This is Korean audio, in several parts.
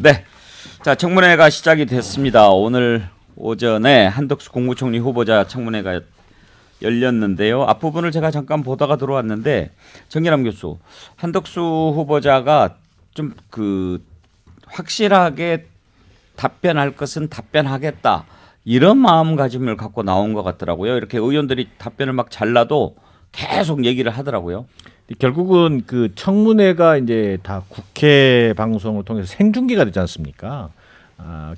네, 자 청문회가 시작이 됐습니다. 오늘 오전에 한덕수 국무총리 후보자 청문회가 열렸는데요. 앞부분을 제가 잠깐 보다가 들어왔는데 정기남 교수, 한덕수 후보자가 좀 확실하게 답변할 것은 답변하겠다 이런 마음가짐을 갖고 나온 것 같더라고요. 이렇게 의원들이 답변을 막 잘라도 계속 얘기를 하더라고요. 결국은 그 청문회가 이제 다 국회 방송을 통해서 생중계가 되지 않습니까?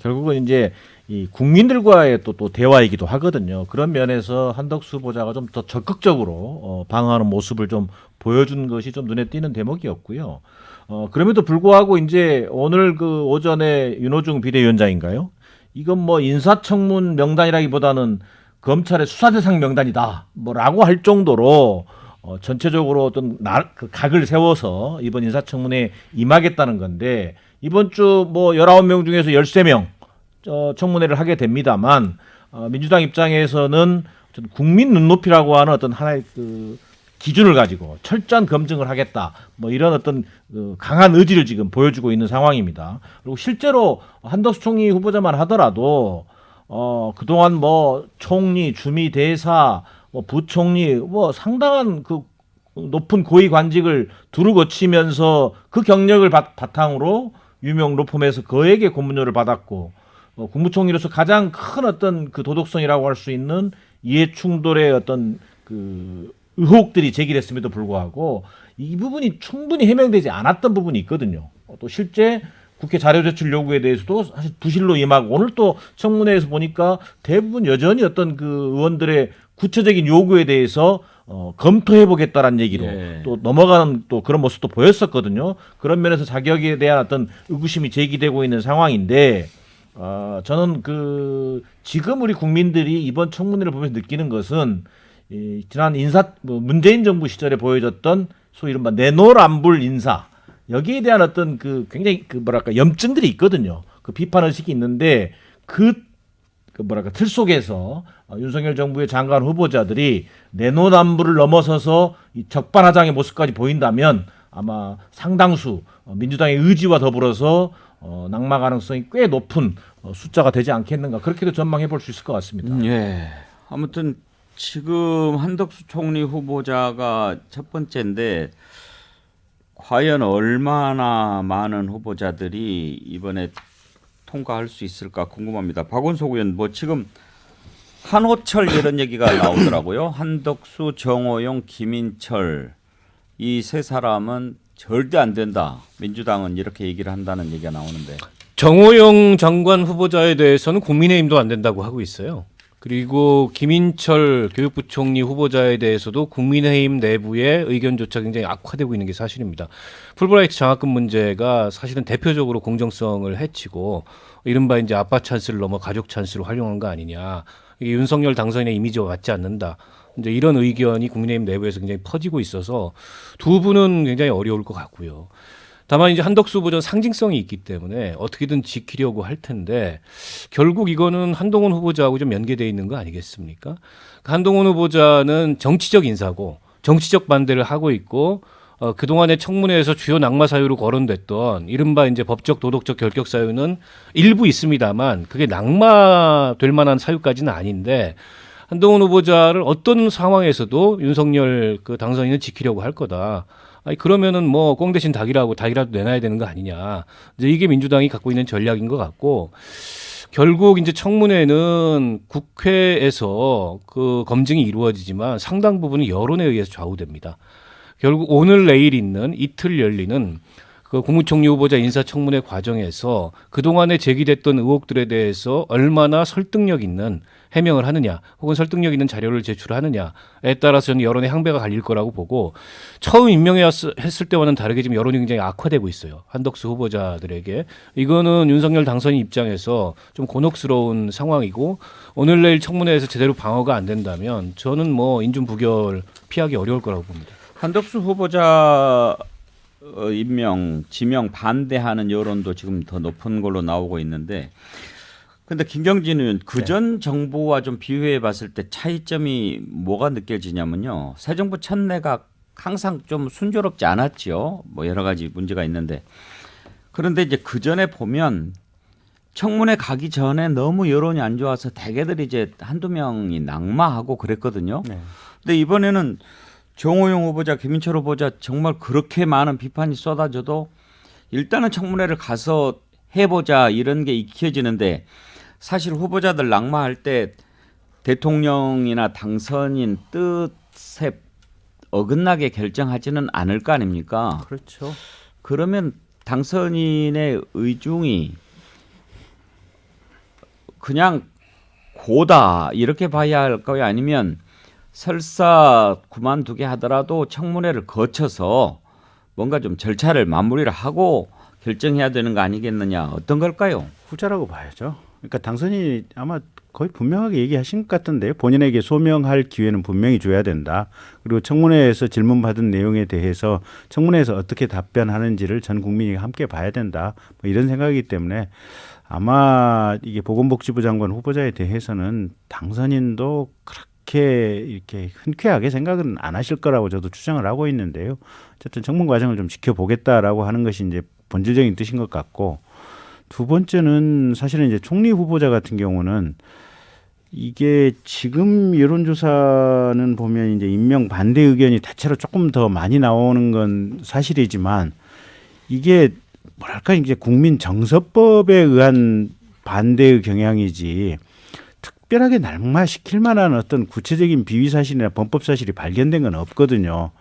결국은 이제 이 국민들과의 또 대화이기도 하거든요. 그런 면에서 한덕수 후보자가 좀 더 적극적으로 방어하는 모습을 좀 보여준 것이 좀 눈에 띄는 대목이었고요. 그럼에도 불구하고 이제 오늘 그 오전에 윤호중 비대위원장인가요? 이건 뭐 인사청문 명단이라기보다는 검찰의 수사대상 명단이다. 뭐라고 할 정도로 전체적으로 어떤 그 각을 세워서 이번 인사청문회에 임하겠다는 건데 이번 주 뭐 19명 중에서 13명 청문회를 하게 됩니다만 민주당 입장에서는 국민 눈높이라고 하는 어떤 하나의 그 기준을 가지고 철저한 검증을 하겠다. 뭐 이런 어떤 강한 의지를 지금 보여주고 있는 상황입니다. 그리고 실제로 한덕수 총리 후보자만 하더라도 그동안 뭐 총리, 주미 대사, 뭐 부총리, 뭐 상당한 그 높은 고위 관직을 두루 거치면서 그 경력을 바탕으로 유명 로펌에서 거액의 고문료를 받았고 국무총리로서 가장 큰 어떤 그 도덕성이라고 할 수 있는 이해 충돌의 어떤 그 의혹들이 제기됐음에도 불구하고 이 부분이 충분히 해명되지 않았던 부분이 있거든요. 또 실제 국회 자료 제출 요구에 대해서도 사실 부실로 임하고 오늘 또 청문회에서 보니까 대부분 여전히 어떤 그 의원들의 구체적인 요구에 대해서 검토해보겠다라는 얘기로 또 넘어가는 또 그런 모습도 보였었거든요. 그런 면에서 자격에 대한 어떤 의구심이 제기되고 있는 상황인데 저는 지금 우리 국민들이 이번 청문회를 보면서 느끼는 것은 지난 문재인 정부 시절에 보여줬던 소위 이른바 내노란불 인사 여기에 대한 어떤 굉장히 염증들이 있거든요. 그 비판 의식이 있는데 틀 속에서 윤석열 정부의 장관 후보자들이 내노남불을 넘어서서 이 적반하장의 모습까지 보인다면 아마 상당수 민주당의 의지와 더불어서 낙마 가능성이 꽤 높은 숫자가 되지 않겠는가 그렇게도 전망해 볼 수 있을 것 같습니다. 예. 아무튼 지금 한덕수 총리 후보자가 첫 번째인데 과연 얼마나 많은 후보자들이 이번에 통과할 수 있을까 궁금합니다. 박원석 의원 뭐 지금 한호철 이런 얘기가 나오더라고요. 한덕수, 정호영, 김인철 이 세 사람은 절대 안 된다. 민주당은 이렇게 얘기를 한다는 얘기가 나오는데 정호영 장관 후보자에 대해서는 국민의힘도 안 된다고 하고 있어요. 그리고 김인철 교육부총리 후보자에 대해서도 국민의힘 내부의 의견조차 굉장히 악화되고 있는 게 사실입니다. 풀브라이트 장학금 문제가 사실은 대표적으로 공정성을 해치고 이른바 이제 아빠 찬스를 넘어 가족 찬스로 활용한 거 아니냐. 이게 윤석열 당선인의 이미지와 맞지 않는다. 이제 이런 의견이 국민의힘 내부에서 굉장히 퍼지고 있어서 두 분은 굉장히 어려울 것 같고요. 다만 이제 한덕수 후보자는 상징성이 있기 때문에 어떻게든 지키려고 할 텐데 결국 이거는 한동훈 후보자하고 좀 연계되어 있는 거 아니겠습니까? 한동훈 후보자는 정치적 인사고 정치적 반대를 하고 있고 그동안의 청문회에서 주요 낙마 사유로 거론됐던 이른바 이제 법적 도덕적 결격 사유는 일부 있습니다만 그게 낙마될 만한 사유까지는 아닌데 한동훈 후보자를 어떤 상황에서도 윤석열 당선인은 지키려고 할 거다. 아니 그러면은 뭐 꽁 대신 닭이라도 내놔야 되는 거 아니냐. 이제 이게 민주당이 갖고 있는 전략인 것 같고 결국 이제 청문회는 국회에서 그 검증이 이루어지지만 상당 부분은 여론에 의해서 좌우됩니다. 결국 오늘 내일 있는 이틀 열리는 그 국무총리 후보자 인사청문회 과정에서 그동안에 제기됐던 의혹들에 대해서 얼마나 설득력 있는 해명을 하느냐 혹은 설득력 있는 자료를 제출하느냐에 따라서 저는 여론의 향배가 갈릴 거라고 보고 처음 임명했을 때와는 다르게 지금 여론이 굉장히 악화되고 있어요. 한덕수 후보자들에게. 이거는 윤석열 당선인 입장에서 좀 곤혹스러운 상황이고 오늘 내일 청문회에서 제대로 방어가 안 된다면 저는 뭐 인준 부결 피하기 어려울 거라고 봅니다. 한덕수 후보자 임명, 지명 반대하는 여론도 지금 더 높은 걸로 나오고 있는데 근데 김경진 의원 그전 정부와 좀 비교해 봤을 때 차이점이 뭐가 느껴지냐면요. 새 정부 첫내가 항상 좀 순조롭지 않았죠. 뭐 여러 가지 문제가 있는데 그런데 이제 그 전에 보면 청문회 가기 전에 너무 여론이 안 좋아서 대개들 이제 한두 명이 낙마하고 그랬거든요. 네. 근데 이번에는 정호영 후보자, 김인철 후보자 정말 그렇게 많은 비판이 쏟아져도 일단은 청문회를 가서 해보자 이런 게 익혀지는데 사실 후보자들 낙마할 때 대통령이나 당선인 뜻에 어긋나게 결정하지는 않을 거 아닙니까? 그렇죠. 그러면 당선인의 의중이 그냥 고다 이렇게 봐야 할까요? 아니면 설사 그만두게 하더라도 청문회를 거쳐서 뭔가 좀 절차를 마무리를 하고 결정해야 되는 거 아니겠느냐 어떤 걸까요? 후자라고 봐야죠. 그러니까 당선인이 아마 거의 분명하게 얘기하신 것 같은데요. 본인에게 소명할 기회는 분명히 줘야 된다. 그리고 청문회에서 질문받은 내용에 대해서 청문회에서 어떻게 답변하는지를 전 국민이 함께 봐야 된다. 뭐 이런 생각이기 때문에 아마 이게 보건복지부 장관 후보자에 대해서는 당선인도 그렇게 이렇게 흔쾌하게 생각은 안 하실 거라고 저도 추정을 하고 있는데요. 어쨌든 청문 과정을 좀 지켜보겠다라고 하는 것이 이제 본질적인 뜻인 것 같고, 두 번째는 사실은 이제 총리 후보자 같은 경우는 이게 지금 여론조사는 보면 이제 임명 반대 의견이 대체로 조금 더 많이 나오는 건 사실이지만 이게 뭐랄까 이제 국민 정서법에 의한 반대의 경향이지 특별하게 낙마시킬 만한 어떤 구체적인 비위 사실이나 범법 사실이 발견된 건 없거든요.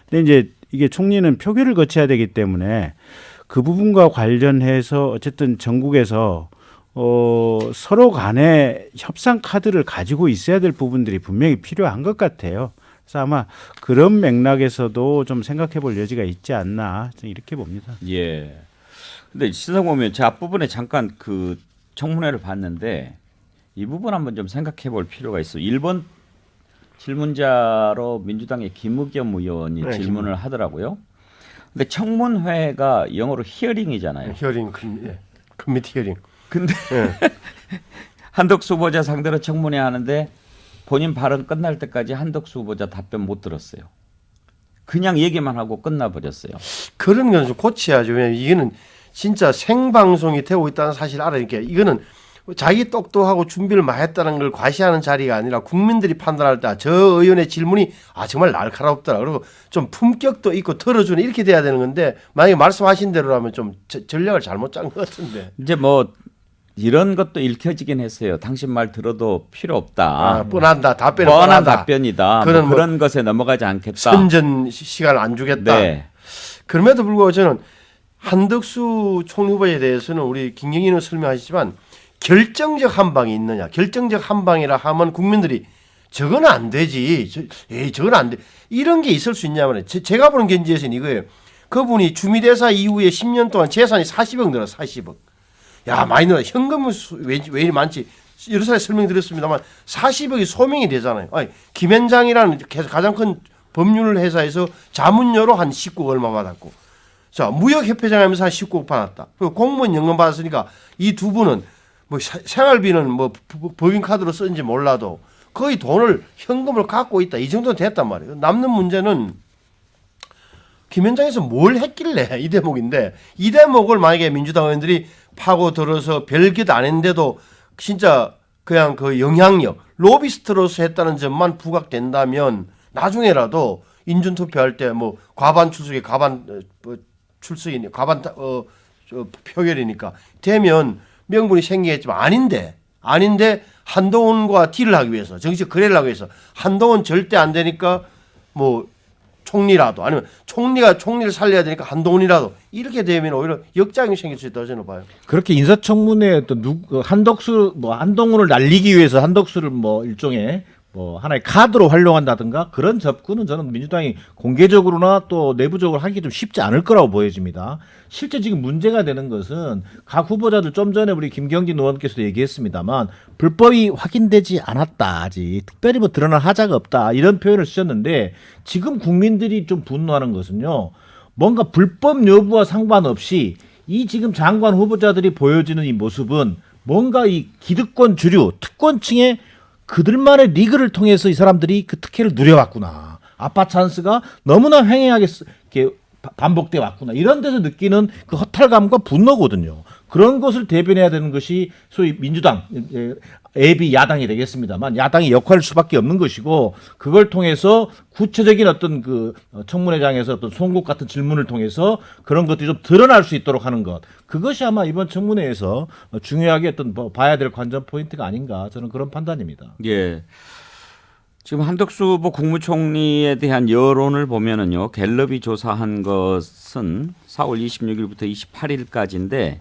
근데 이제 이게 총리는 표결을 거쳐야 되기 때문에 그 부분과 관련해서 어쨌든 전국에서 서로 간에 협상 카드를 가지고 있어야 될 부분들이 분명히 필요한 것 같아요. 그래서 아마 그런 맥락에서도 좀 생각해 볼 여지가 있지 않나 이렇게 봅니다. 예. 근데 시선 보면 제 앞부분에 잠깐 그 청문회를 봤는데 이 부분 한번 좀 생각해 볼 필요가 있어. 1번 질문자로 민주당의 김의겸 의원이 네, 질문을 하더라고요. 근데 청문회가 영어로 히어링이잖아요. 히어링 커미티 히어링. 근데 한덕수 후보자 상대로 청문회 하는데 본인 발언 끝날 때까지 한덕수 후보자 답변 못 들었어요. 그냥 얘기만 하고 끝나버렸어요. 그런 건 좀 고쳐야죠. 왜냐면 이거는 진짜 생방송이 되고 있다는 사실을 알아니까 이거는 자기 똑똑하고 준비를 많이 했다는 걸 과시하는 자리가 아니라 국민들이 판단할 때 저 의원의 질문이 정말 날카롭더라. 그리고 좀 품격도 있고 털어주는 이렇게 돼야 되는 건데 만약에 말씀하신 대로라면 좀 전략을 잘못 짠 것 같은데. 이제 뭐 이런 것도 읽혀지긴 했어요. 당신 말 들어도 필요 없다. 뻔한다. 답변은 뻔한 뻔하다. 답변이다. 그런 뭐 그런 것에 넘어가지 않겠다. 선전 시간을 안 주겠다. 네. 그럼에도 불구하고 저는 한덕수 총리 후보에 대해서는 우리 김경희는 설명하시지만 결정적 한 방이 있느냐. 결정적 한 방이라 하면 국민들이 저건 안 되지. 저건 안 돼. 이런 게 있을 수 있냐면 제가 보는 견지에서는 이거예요. 그분이 주미대사 이후에 10년 동안 재산이 40억 늘었어. 40억. 야 많이 늘어. 현금은 왜 이리 많지. 여러 차례 설명드렸습니다만 40억이 소명이 되잖아요. 아니, 김현장이라는 가장 큰 법률 회사에서 자문료로 한 19억 얼마 받았고, 자 무역협회장 하면서 한 19억 받았다. 그리고 공무원 연금 받았으니까 이 두 분은 뭐 생활비는 뭐 법인카드로 썼는지 몰라도 거의 돈을 현금을 갖고 있다. 이 정도는 됐단 말이에요. 남는 문제는 김현장에서 뭘 했길래 이 대목인데, 이 대목을 만약에 민주당 의원들이 파고들어서 별짓 안 했는데도 진짜 그냥 그 영향력, 로비스트로서 했다는 점만 부각된다면 나중에라도 인준투표할 때 뭐 과반 출석이 과반 출석이니 과반 표결이니까 되면 명분이 생기겠지만 아닌데 한동훈과 딜을 하기 위해서 정치적 거래를 하기 위해서 한동훈 절대 안 되니까 뭐 총리라도 아니면 총리가 총리를 살려야 되니까 한동훈이라도 이렇게 되면 오히려 역작용이 생길 수 있다고 저는 봐요. 그렇게 인사청문회에 또 한덕수 뭐 한동훈을 날리기 위해서 한덕수를 뭐 일종의 뭐 하나의 카드로 활용한다든가 그런 접근은 저는 민주당이 공개적으로나 또 내부적으로 하기 좀 쉽지 않을 거라고 보여집니다. 실제 지금 문제가 되는 것은 각 후보자들 좀 전에 우리 김경진 의원께서도 얘기했습니다만 불법이 확인되지 않았다. 아직 특별히 뭐 드러난 하자가 없다. 이런 표현을 쓰셨는데 지금 국민들이 좀 분노하는 것은요. 뭔가 불법 여부와 상관없이 이 지금 장관 후보자들이 보여지는 이 모습은 뭔가 이 기득권 주류 특권층의 그들만의 리그를 통해서 이 사람들이 그 특혜를 누려왔구나. 아빠 찬스가 너무나 횡행하게 이렇게 반복돼 왔구나 이런 데서 느끼는 그 허탈감과 분노거든요. 그런 것을 대변해야 되는 것이 소위 민주당 예비 야당이 되겠습니다만 야당의 역할일 수밖에 없는 것이고 그걸 통해서 구체적인 어떤 그 청문회장에서 어떤 송곳 같은 질문을 통해서 그런 것들이 좀 드러날 수 있도록 하는 것 그것이 아마 이번 청문회에서 중요하게 어떤 봐야 될 관전 포인트가 아닌가 저는 그런 판단입니다. 예. 지금 한덕수 후보 국무총리에 대한 여론을 보면은요, 갤럽이 조사한 것은 4월 26일부터 28일까지인데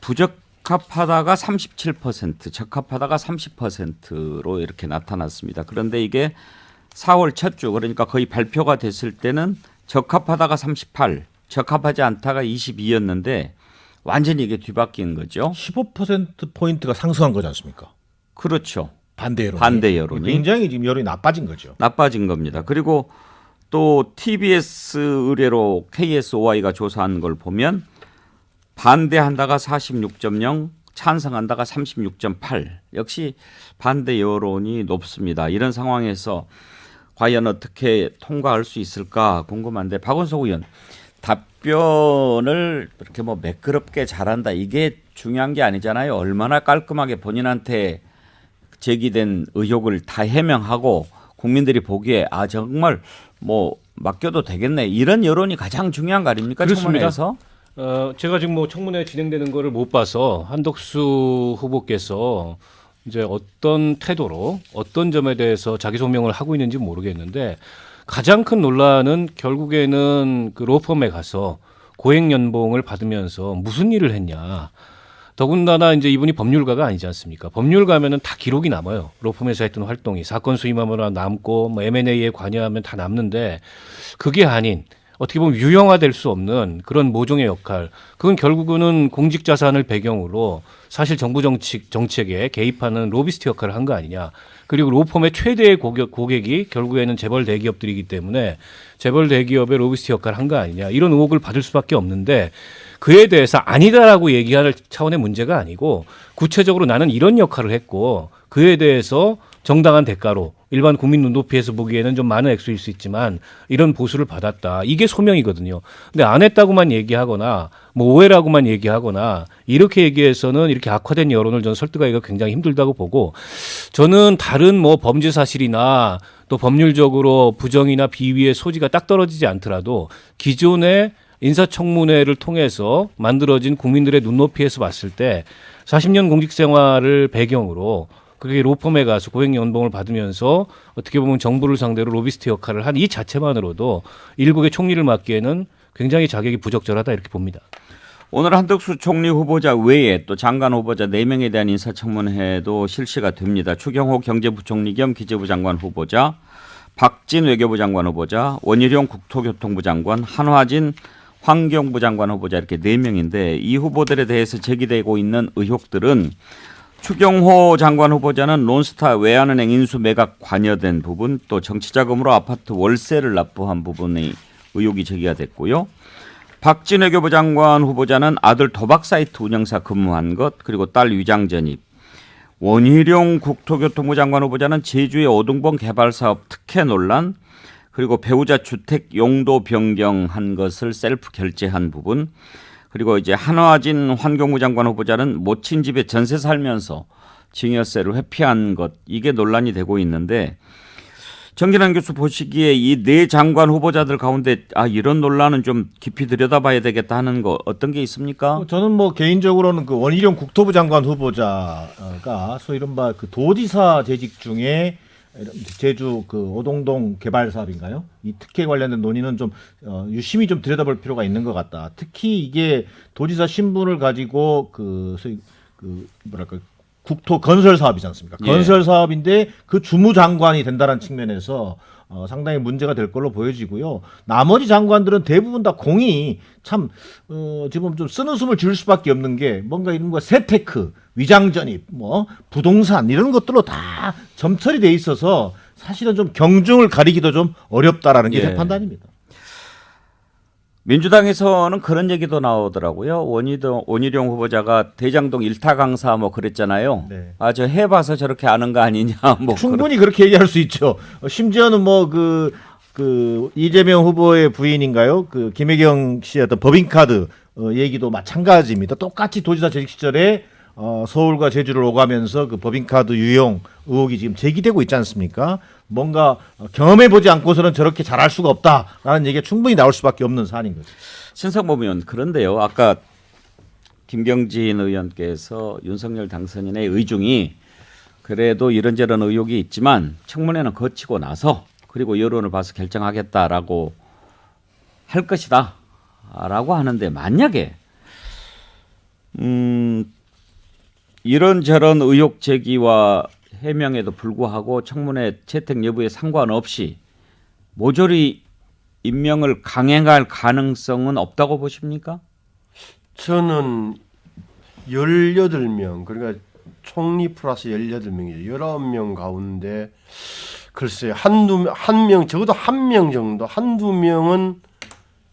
부적합하다가 37%, 적합하다가 30%로 이렇게 나타났습니다. 그런데 이게 4월 첫 주, 그러니까 거의 발표가 됐을 때는 적합하다가 38, 적합하지 않다가 22였는데 완전히 이게 뒤바뀐 거죠. 15%포인트가 상승한 거지 않습니까? 그렇죠. 반대 여론이. 여론이. 굉장히 지금 여론이 나빠진 거죠. 나빠진 겁니다. 그리고 또 TBS 의뢰로 KSOI가 조사한 걸 보면 반대한다가 46.0, 찬성한다가 36.8. 역시 반대 여론이 높습니다. 이런 상황에서 과연 어떻게 통과할 수 있을까 궁금한데 박원석 의원 답변을 이렇게 뭐 매끄럽게 잘한다 이게 중요한 게 아니잖아요. 얼마나 깔끔하게 본인한테 제기된 의혹을 다 해명하고 국민들이 보기에 아 정말 뭐 맡겨도 되겠네 이런 여론이 가장 중요한 거 아닙니까? 그렇습니다. 청문회에서? 제가 지금 뭐 청문회 진행되는 거를 못 봐서 한덕수 후보께서 이제 어떤 태도로 어떤 점에 대해서 자기 소명을 하고 있는지 모르겠는데 가장 큰 논란은 결국에는 그 로펌에 가서 고액 연봉을 받으면서 무슨 일을 했냐. 더군다나 이제 이분이 법률가가 아니지 않습니까? 법률가면은 다 기록이 남아요. 로펌에서 했던 활동이 사건 수임하면 남고 뭐 M&A에 관여하면 다 남는데 그게 아닌 어떻게 보면 유형화될 수 없는 그런 모종의 역할. 그건 결국은 공직 자산을 배경으로 사실 정부 정책에 개입하는 로비스트 역할을 한 거 아니냐. 그리고 로펌의 최대의 고객이 결국에는 재벌 대기업들이기 때문에 재벌 대기업의 로비스트 역할을 한 거 아니냐. 이런 의혹을 받을 수밖에 없는데 그에 대해서 아니다라고 얘기할 차원의 문제가 아니고 구체적으로 나는 이런 역할을 했고 그에 대해서 정당한 대가로 일반 국민 눈높이에서 보기에는 좀 많은 액수일 수 있지만 이런 보수를 받았다. 이게 소명이거든요. 근데 안 했다고만 얘기하거나 뭐 오해라고만 얘기하거나 이렇게 얘기해서는 이렇게 악화된 여론을 저는 설득하기가 굉장히 힘들다고 보고 저는 다른 뭐 범죄 사실이나 또 법률적으로 부정이나 비위의 소지가 딱 떨어지지 않더라도 기존의 인사청문회를 통해서 만들어진 국민들의 눈높이에서 봤을 때 40년 공직 생활을 배경으로 그게 로펌에 가서 고액 연봉을 받으면서 어떻게 보면 정부를 상대로 로비스트 역할을 한 이 자체만으로도 일국의 총리를 맡기에는 굉장히 자격이 부적절하다 이렇게 봅니다. 오늘 한덕수 총리 후보자 외에 또 장관 후보자 4명에 대한 인사청문회도 실시가 됩니다. 추경호 경제부총리 겸 기재부 장관 후보자, 박진 외교부 장관 후보자, 원희룡 국토교통부 장관, 한화진 환경부 장관 후보자 이렇게 4명인데 이 후보들에 대해서 제기되고 있는 의혹들은 추경호 장관 후보자는 론스타 외환은행 인수 매각 관여된 부분 또 정치자금으로 아파트 월세를 납부한 부분의 의혹이 제기가 됐고요. 박진 외교부 장관 후보자는 아들 도박 사이트 운영사 근무한 것 그리고 딸 위장 전입. 원희룡 국토교통부 장관 후보자는 제주의 오등봉 개발 사업 특혜 논란 그리고 배우자 주택 용도 변경한 것을 셀프 결제한 부분 그리고 이제 한화진 환경부 장관 후보자는 모친 집에 전세 살면서 증여세를 회피한 것 이게 논란이 되고 있는데 정진환 교수 보시기에 이 4장관 후보자들 가운데 이런 논란은 좀 깊이 들여다봐야 되겠다 하는 거 어떤 게 있습니까? 저는 뭐 개인적으로는 그 원희룡 국토부 장관 후보자가 소위 이른바 그 도지사 재직 중에 제주 그 오동동 개발 사업인가요? 이 특혜 관련된 논의는 좀 유심히 좀 들여다볼 필요가 있는 것 같다. 특히 이게 도지사 신분을 가지고 그 소위 그 뭐랄까 국토 건설 사업이지 않습니까? 예. 건설 사업인데 그 주무장관이 된다는 측면에서 상당히 문제가 될 걸로 보여지고요. 나머지 장관들은 대부분 다 공이 참 지금 좀 쓰는 숨을 지을 수밖에 없는 게 뭔가 이런 거 세테크, 위장전입, 뭐 부동산 이런 것들로 다 점철이 돼 있어서 사실은 좀 경중을 가리기도 좀 어렵다라는 게 제 판단입니다. 민주당에서는 그런 얘기도 나오더라고요. 원희룡 후보자가 대장동 일타 강사 뭐 그랬잖아요. 네. 저 해봐서 저렇게 아는 거 아니냐. 뭐 충분히 그렇게 얘기할 수 있죠. 심지어는 뭐 그 그 이재명 후보의 부인인가요? 그 김혜경 씨의 어떤 법인카드 얘기도 마찬가지입니다. 똑같이 도지사 재직 시절에 서울과 제주를 오가면서 그 법인카드 유용 의혹이 지금 제기되고 있지 않습니까? 뭔가 경험해보지 않고서는 저렇게 잘할 수가 없다라는 얘기가 충분히 나올 수밖에 없는 사안인 거죠. 신성범 의원 그런데요. 아까 김경진 의원께서 윤석열 당선인의 의중이 그래도 이런저런 의혹이 있지만 청문회는 거치고 나서 그리고 여론을 봐서 결정하겠다라고 할 것이다라고 하는데 만약에 이런저런 의혹 제기와 해명에도 불구하고 청문회 채택 여부에 상관없이 모조리 임명을 강행할 가능성은 없다고 보십니까? 저는 18명 그러니까 총리 플러스 18명이죠. 19명 가운데 글쎄요. 한 명 적어도 한 명 정도 한두 명은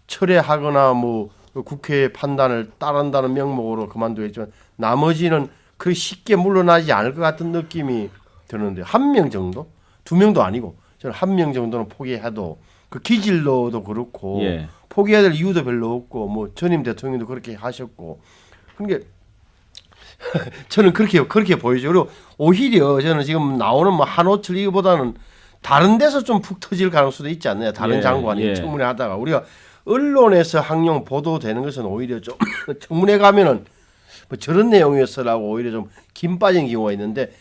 철회하거나 뭐 국회의 판단을 따른다는 명목으로 그만두겠지만 나머지는 그렇게 쉽게 물러나지 않을 것 같은 느낌이 드는데 한 명 정도? 2명도 아니고 저는 한 명 정도는 포기해도 그 기질로도 그렇고 예. 포기해야 될 이유도 별로 없고 뭐 전임 대통령도 그렇게 하셨고 그러니까 저는 그렇게 보이죠. 그리고 오히려 저는 지금 나오는 뭐 한호철 이거보다는 다른 데서 좀 푹 터질 가능성도 있지 않느냐. 다른 예, 장관이 예. 청문회 하다가 우리가 언론에서 항용 보도되는 것은 오히려 좀 청문회 가면은 뭐 저런 내용이었어라고 오히려 좀 김 빠진 경우가 있는데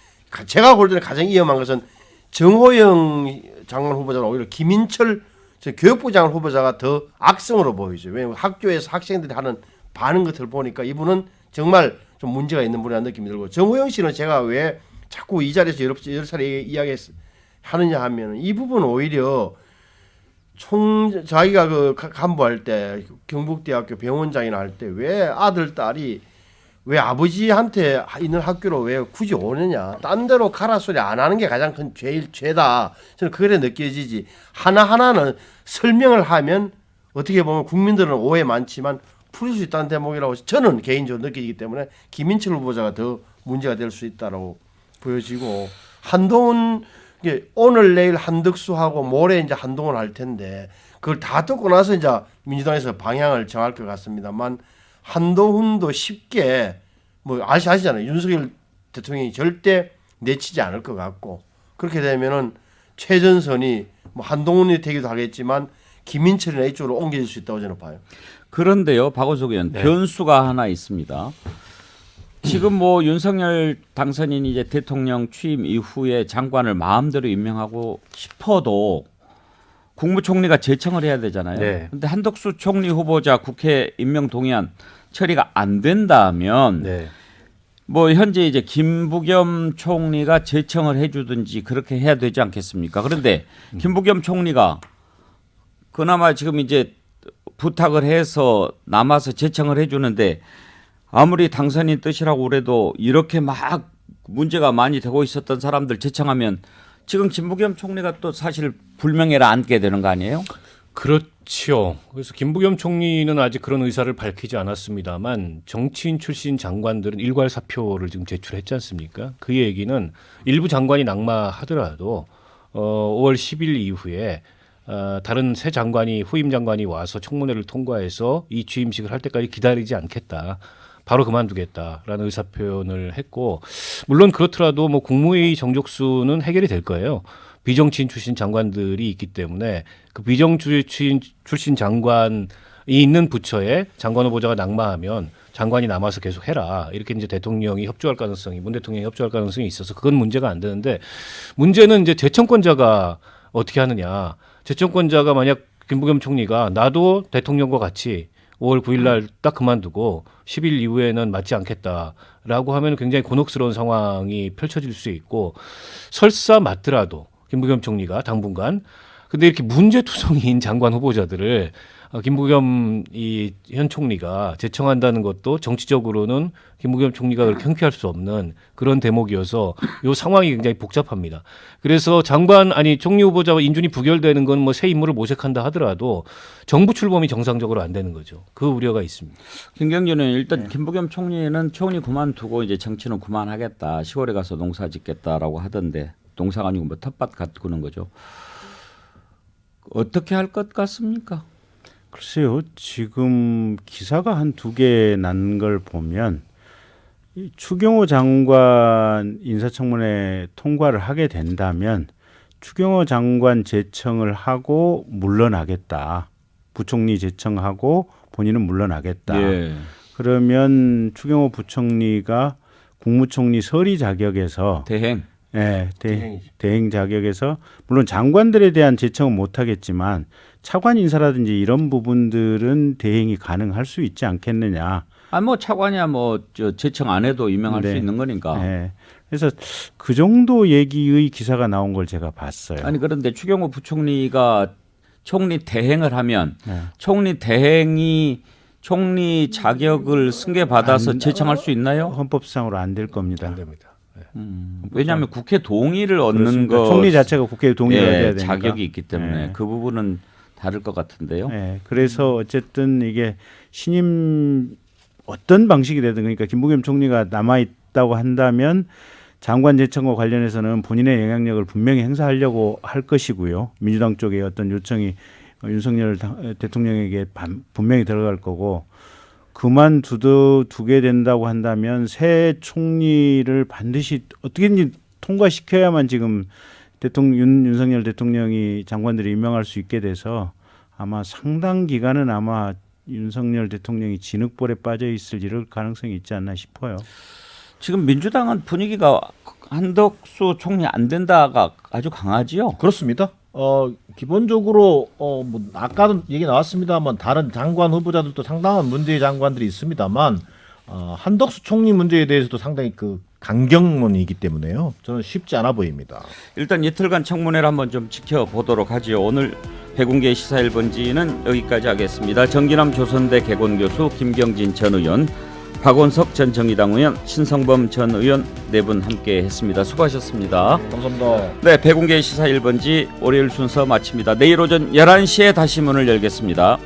제가 볼 때는 가장 위험한 것은 정호영 장관 후보자가 오히려 김인철 교육부 장관 후보자가 더 악성으로 보이죠. 왜냐하면 학교에서 학생들이 하는 반응 것을 보니까 이분은 정말 좀 문제가 있는 분이라는 느낌이 들고 정호영 씨는 제가 왜 자꾸 이 자리에서 여러 차례 이야기하느냐 하면 이 부분은 오히려 자기가 그 간부할 때 경북대학교 병원장이나 할 때 왜 아들 딸이 왜 아버지한테 있는 학교로 왜 굳이 오느냐 딴 데로 가라 소리 안 하는 게 가장 큰 죄다 저는 그래 느껴지지 하나하나는 설명을 하면 어떻게 보면 국민들은 오해 많지만 풀 수 있다는 대목이라고 저는 개인적으로 느끼기 때문에 김인철 후보자가 더 문제가 될 수 있다고 보여지고 한동훈 오늘 내일 한덕수하고 모레 이제 한동훈 할 텐데 그걸 다 듣고 나서 이제 민주당에서 방향을 정할 것 같습니다만 한동훈도 쉽게 뭐 아시잖아요. 윤석열 대통령이 절대 내치지 않을 것 같고 그렇게 되면은 최전선이 뭐 한동훈이 되기도 하겠지만 김인철이나 이쪽으로 옮겨질 수 있다고 저는 봐요. 그런데요, 박원석 의원 변수가 하나 있습니다. 지금 뭐 윤석열 당선인이 이제 대통령 취임 이후에 장관을 마음대로 임명하고 싶어도 국무총리가 제청을 해야 되잖아요. 그런데 한덕수 총리 후보자 국회 임명 동의안 처리가 안 된다면 뭐 현재 이제 김부겸 총리가 제청을 해주든지 그렇게 해야 되지 않겠습니까? 그런데 김부겸 총리가 그나마 지금 이제 부탁을 해서 남아서 제청을 해주는데 아무리 당선인 뜻이라고 그래도 이렇게 막 문제가 많이 되고 있었던 사람들 제청하면 지금 김부겸 총리가 또 사실 불명예를 안게 되는 거 아니에요? 그렇죠. 그래서 김부겸 총리는 아직 그런 의사를 밝히지 않았습니다만 정치인 출신 장관들은 일괄 사표를 지금 제출했지 않습니까? 그 얘기는 일부 장관이 낙마하더라도 5월 10일 이후에 다른 새 장관이 후임 장관이 와서 청문회를 통과해서 이 취임식을 할 때까지 기다리지 않겠다. 바로 그만두겠다라는 의사표현을 했고 물론 그렇더라도 뭐 국무회의 정족수는 해결이 될 거예요. 비정치인 출신 장관들이 있기 때문에 그 비정치인 출신 장관이 있는 부처에 장관 후보자가 낙마하면 장관이 남아서 계속 해라. 이렇게 이제 대통령이 협조할 가능성이 문 대통령이 협조할 가능성이 있어서 그건 문제가 안 되는데 문제는 이제 재청권자가 어떻게 하느냐. 재청권자가 만약 김부겸 총리가 나도 대통령과 같이 5월 9일 날 딱 그만두고 10일 이후에는 맞지 않겠다라고 하면 굉장히 곤혹스러운 상황이 펼쳐질 수 있고 설사 맞더라도 김부겸 총리가 당분간 근데 이렇게 문제투성이인 장관 후보자들을 김부겸 현 총리가 제청한다는 것도 정치적으로는 김부겸 총리가 그렇게 흔쾌할 수 없는 그런 대목이어서 이 상황이 굉장히 복잡합니다. 그래서 총리 후보자와 인준이 부결되는 건 뭐 새 인물을 모색한다 하더라도 정부 출범이 정상적으로 안 되는 거죠. 그 우려가 있습니다. 김경준은 일단 김부겸 총리는 총리 그만두고 이제 정치는 그만하겠다. 시골에 가서 농사 짓겠다라고 하던데 농사가 아니고 뭐 텃밭 가꾸는 거죠. 어떻게 할 것 같습니까? 글쎄요. 지금 기사가 한 2개 난 걸 보면 이 추경호 장관 인사청문회 통과를 하게 된다면 추경호 장관 제청을 하고 물러나겠다. 부총리 제청하고 본인은 물러나겠다. 예. 그러면 추경호 부총리가 국무총리 서리 자격에서 대행. 예, 대행이죠. 대행 자격에서 물론 장관들에 대한 제청은 못하겠지만 차관 인사라든지 이런 부분들은 대행이 가능할 수 있지 않겠느냐. 뭐 차관이야 저 제청 안 해도 임명할 네. 수 있는 거니까. 예. 그래서 그 정도 얘기의 기사가 나온 걸 제가 봤어요. 아니 그런데 추경호 부총리가 총리 대행을 하면 네. 총리 대행이 총리 자격을 승계받아서 제청할 수 있나요? 헌법상으로 안 될 겁니다. 안 됩니다. 왜냐하면 국회 동의를 얻는 그렇습니다. 거 총리 자체가 국회의 동의를 얻어야 되니까. 자격이 있기 때문에 예. 그 부분은 다를 것 같은데요. 예, 그래서 어쨌든 이게 신임 어떤 방식이 되든 그러니까 김부겸 총리가 남아 있다고 한다면 장관 제청과 관련해서는 본인의 영향력을 분명히 행사하려고 할 것이고요. 민주당 쪽의 어떤 요청이 윤석열 대통령에게 분명히 들어갈 거고 그만두게 된다고 한다면 새 총리를 반드시 어떻게든지 통과시켜야만 지금 윤석열 대통령이 장관들이 임명할 수 있게 돼서 아마 상당 기간은 아마 윤석열 대통령이 진흙볼에 빠져 있을 이럴 가능성이 있지 않나 싶어요. 지금 민주당은 분위기가 한덕수 총리 안 된다가 아주 강하지요. 그렇습니다. 기본적으로 뭐 아까도 얘기 나왔습니다만 다른 장관 후보자들도 상당한 문제의 장관들이 있습니다만 한덕수 총리 문제에 대해서도 상당히 그 강경론이기 때문에요. 저는 쉽지 않아 보입니다. 일단 이틀간 청문회를 한번 좀 지켜보도록 하지요. 오늘 백운계 시사 1번지는 여기까지 하겠습니다. 정기남 조선대 개건교수, 김경진 전 의원, 박원석 전 정의당 의원, 신성범 전 의원 네 분 함께 했습니다. 수고하셨습니다. 감사합니다. 네, 백운계 시사 1번지 월요일 순서 마칩니다. 내일 오전 11시에 다시 문을 열겠습니다.